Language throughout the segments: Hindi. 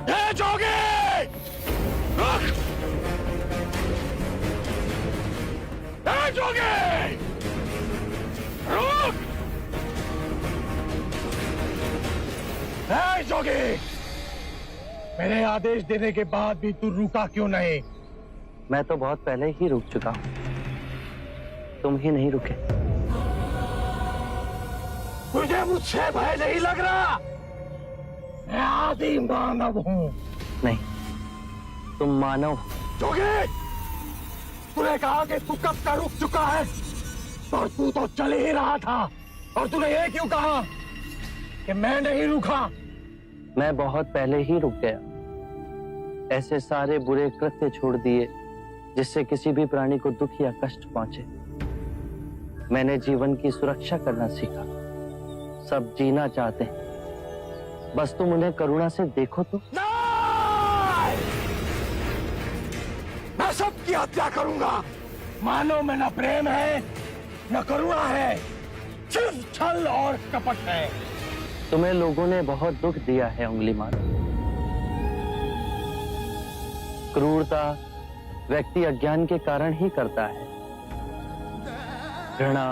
जोगी, रुक! जोगी, रुक! जोगी, मेरे आदेश देने के बाद भी तू रुका क्यों नहीं? मैं तो बहुत पहले ही रुक चुका हूं, तुम ही नहीं रुके। मुझे मुझसे भय नहीं लग रहा। मैं आदि मानव हूं। नहीं, तुम मानव। जोगी, तूने कहा कि तू कब का रुक चुका है, और तू तो चल ही रहा था, और तूने ये क्यों कहा कि मैं नहीं रुका? मैं बहुत पहले ही रुक गया। ऐसे सारे बुरे कृत्य छोड़ दिए जिससे किसी भी प्राणी को दुख या कष्ट पहुंचे। मैंने जीवन की सुरक्षा करना सीखा। सब जीना चाहते हैं, बस तुम उन्हें करुणा से देखो तो। नहीं! मैं सबकी हत्या करूंगा। मानव में न प्रेम है, न करुणा है, सिर्फ छल और कपट है। तुम्हें लोगों ने बहुत दुख दिया है अंगुलीमाल। क्रूरता व्यक्ति अज्ञान के कारण ही करता है। घृणा,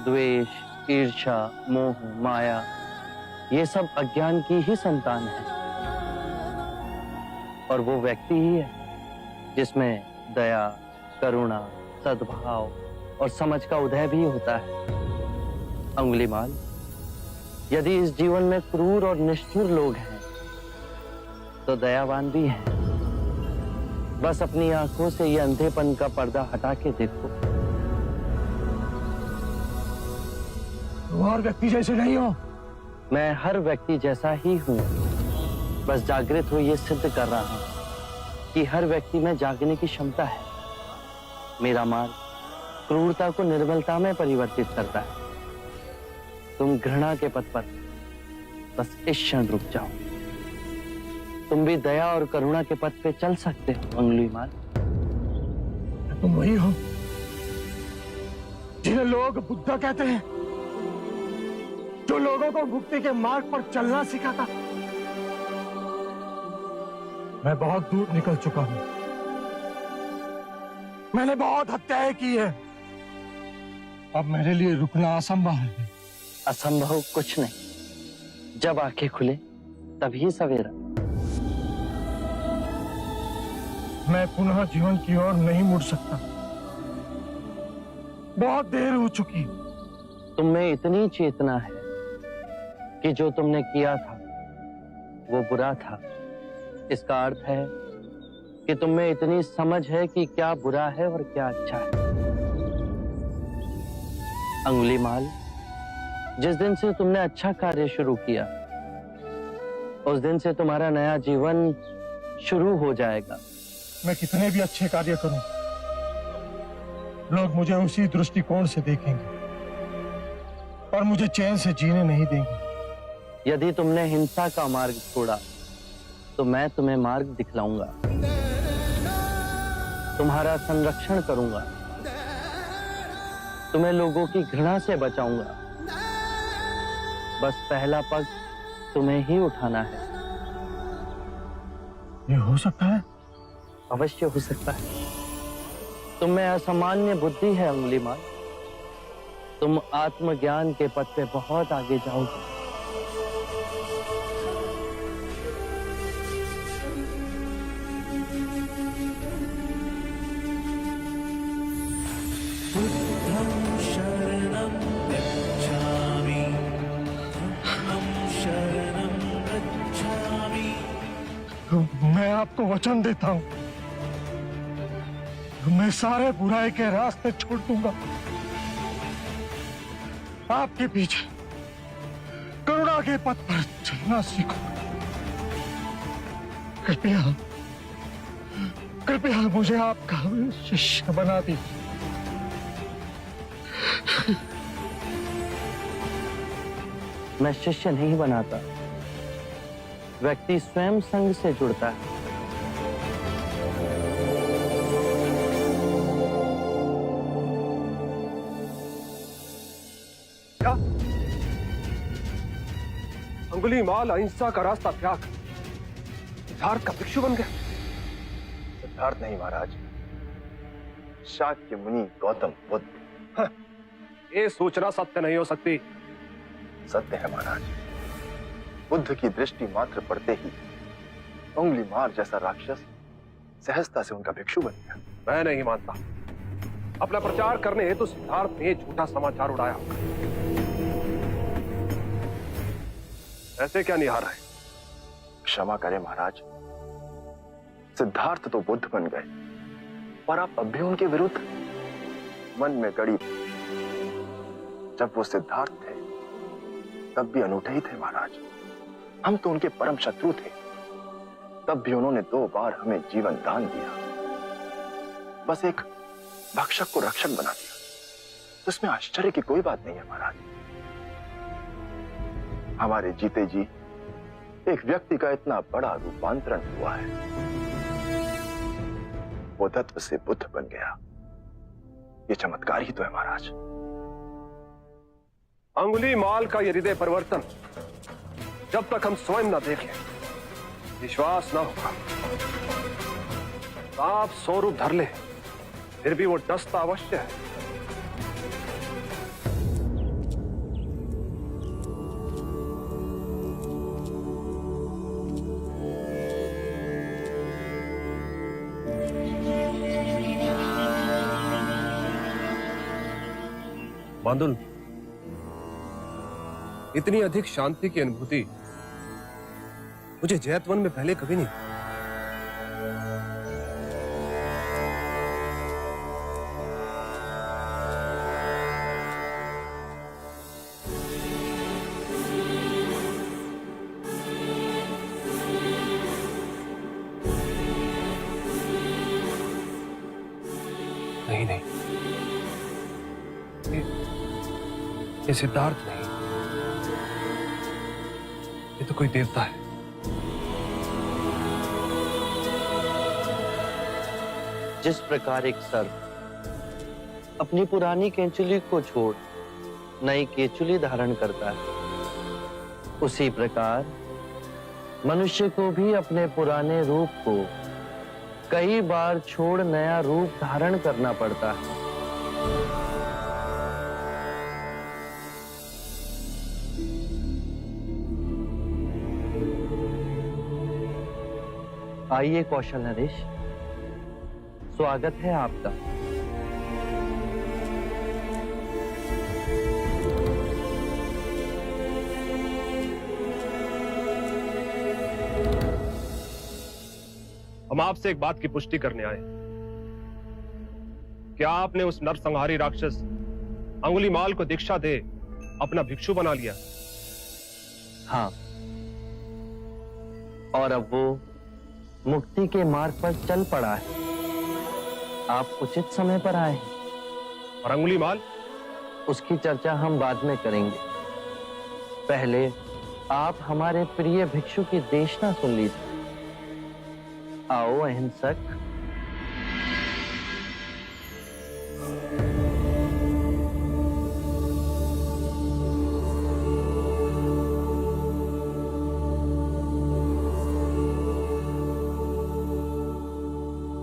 द्वेष, ईर्ष्या, मोह, माया, ये सब अज्ञान की ही संतान है। और वो व्यक्ति ही है जिसमें दया, करुणा, सद्भाव और समझ का उदय भी होता है। अंगुलीमाल, यदि इस जीवन में क्रूर और निष्ठुर लोग हैं, तो दयावान भी हैं। बस अपनी आंखों से ये अंधेपन का पर्दा हटा के देखो। तुम और व्यक्ति जैसे नहीं हो। मैं हर व्यक्ति जैसा ही हूं, बस जागृत हो ये सिद्ध कर रहा हूं कि हर व्यक्ति में जागने की क्षमता है। मेरा मार्ग क्रूरता को निर्मलता में परिवर्तित करता है। तुम घृणा के पथ पर बस इस क्षण रुक जाओ। तुम भी दया और करुणा के पथ पे चल सकते हो अंगुलीमाल। तुम वही हो जिन्हें लोग बुद्धा कहते हैं, जो लोगों को मुक्ति के मार्ग पर चलना सिखाता। मैं बहुत दूर निकल चुका हूं। मैंने बहुत हत्याएं की है। अब मेरे लिए रुकना असंभव है। असंभव कुछ नहीं। जब आंखें खुले तभी सवेरा। मैं पुनः जीवन की ओर नहीं मुड़ सकता। बहुत देर हो चुकी। तुम में इतनी चेतना है कि जो तुमने किया था वो बुरा था। इसका अर्थ है कि तुम में इतनी समझ है कि क्या बुरा है और क्या अच्छा है। अंगुलीमाल, जिस दिन से तुमने अच्छा कार्य शुरू किया, उस दिन से तुम्हारा नया जीवन शुरू हो जाएगा। मैं कितने भी अच्छे कार्य करूं, लोग मुझे उसी दृष्टिकोण से देखेंगे और मुझे चैन से जीने नहीं देंगे। यदि तुमने हिंसा का मार्ग छोड़ा, तो मैं तुम्हें मार्ग दिखलाऊंगा। तुम्हारा संरक्षण करूंगा। तुम्हें लोगों की घृणा से बचाऊंगा। बस पहला पग तुम्हें ही उठाना है। ये हो सकता है? अवश्य हो सकता है। तुम में असामान्य बुद्धि है अंगुलीमाल। तुम आत्मज्ञान के पथ पे बहुत आगे जाओगे। बुद्धं शरणं गच्छामि, धम्मं शरणं गच्छामि। मैं आपको वचन देता हूं, मैं सारे बुराई के रास्ते छोड़ दूंगा। आपके पीछे करुणा के पथ पर चलना सीखो। कृपया कृपया मुझे आपका शिष्य बना दीजिए। मैं शिष्य नहीं बनाता, व्यक्ति स्वयं संग से जुड़ता है। अंगुलीमाल, अहिंसा का रास्ता त्याग। सिद्धार्थ का भिक्षु बन गया? सिद्धार्थ नहीं महाराज, शाक्य मुनि गौतम बुद्ध। ये सूचना सत्य नहीं हो सकती। सत्य है महाराज। बुद्ध की दृष्टि मात्र पड़ते ही उंगली मार जैसा राक्षस सहजता से उनका भिक्षु बन गया। मैं नहीं मानता। अपना प्रचार करने हेतु सिद्धार्थ ने झूठा समाचार उड़ाया। ऐसे क्या निहार है? क्षमा करें महाराज, सिद्धार्थ तो बुद्ध बन गए, पर आप अब भी उनके विरुद्ध मन में गड़ी। जब वो सिद्धार्थ थे तब भी अनूठे ही थे महाराज। हम तो उनके परम शत्रु थे, तब भी उन्होंने 2 बार हमें जीवन दान दिया। बस एक भक्षक को रक्षक बना दिया, तो इसमें आश्चर्य की कोई बात नहीं है महाराज। हमारे जीते जी एक व्यक्ति का इतना बड़ा रूपांतरण हुआ है। वो तत्व से बुद्ध बन गया। ये चमत्कार ही तो है महाराज। अंगुलीमाल का ये हृदय परिवर्तन जब तक हम स्वयं न देखें विश्वास न होगा। आप स्वरूप धर ले, फिर भी वो डसता अवश्य है। बांदुल, इतनी अधिक शांति की अनुभूति मुझे जैतवन में पहले कभी नहीं। नहीं नहीं, ये सिद्धार्थ नहीं, ये तो कोई देवता है। जिस प्रकार एक सर्प अपनी पुरानी केंचुली को छोड़ नई केंचुली धारण करता है, उसी प्रकार मनुष्य को भी अपने पुराने रूप को कई बार छोड़ नया रूप धारण करना पड़ता है। आइए कौशल नरेश, स्वागत है आपका। हम आपसे एक बात की पुष्टि करने आए। क्या आपने उस नरसंहारी राक्षस अंगुलीमाल को दीक्षा दे अपना भिक्षु बना लिया? हाँ, और अब वो मुक्ति के मार्ग पर चल पड़ा है। आप उचित समय पर आए हैं। और अंगुलीमाल? उसकी चर्चा हम बाद में करेंगे। पहले आप हमारे प्रिय भिक्षु की देशना सुन लीजिए। आओ अहिंसक।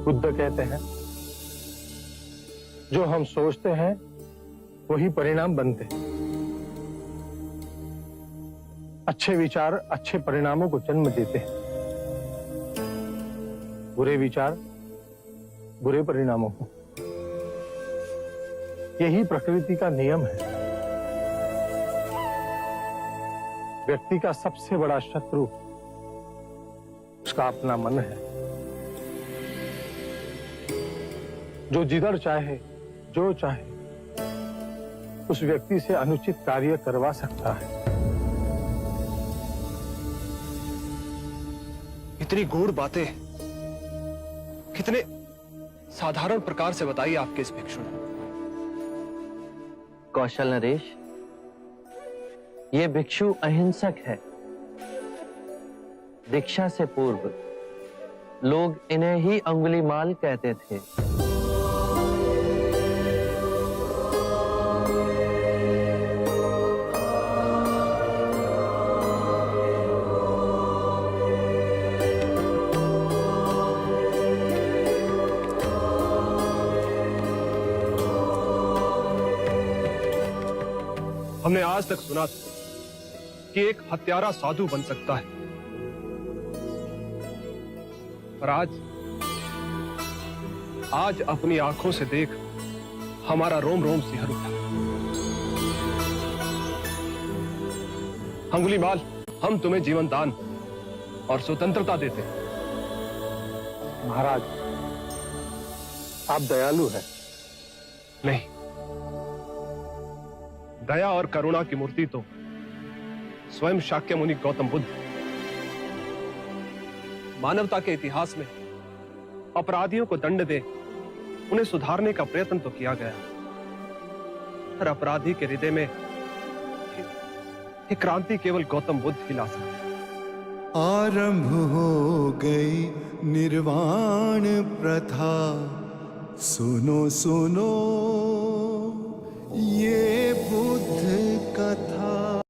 बुद्ध कहते हैं, जो हम सोचते हैं वही परिणाम बनते हैं। अच्छे विचार अच्छे परिणामों को जन्म देते हैं, बुरे विचार बुरे परिणामों को। यही प्रकृति का नियम है। व्यक्ति का सबसे बड़ा शत्रु उसका अपना मन है, जो जिधर चाहे जो चाहे उस व्यक्ति से अनुचित कार्य करवा सकता है। इतनी गूढ़ बातें कितने साधारण प्रकार से बताई आपके इस भिक्षु ने। कौशल नरेश, ये भिक्षु अहिंसक है। दीक्षा से पूर्व लोग इन्हें ही अंगुलीमाल कहते थे। हमने आज तक सुना था कि एक हत्यारा साधु बन सकता है, पर आज अपनी आंखों से देख हमारा रोम रोम सिहर उठा। अंगुलीमाल, हम तुम्हें जीवन दान और स्वतंत्रता देते हैं। महाराज, आप दयालु हैं। नहीं, दया और करुणा की मूर्ति तो स्वयं शाक्य मुनि गौतम बुद्ध। मानवता के इतिहास में अपराधियों को दंड दे उन्हें सुधारने का प्रयत्न तो किया गया, पर अपराधी के हृदय में ये क्रांति केवल गौतम बुद्ध ही ला सकते हैं। आरंभ हो गई निर्वाण प्रथा, सुनो सुनो ये बुद्ध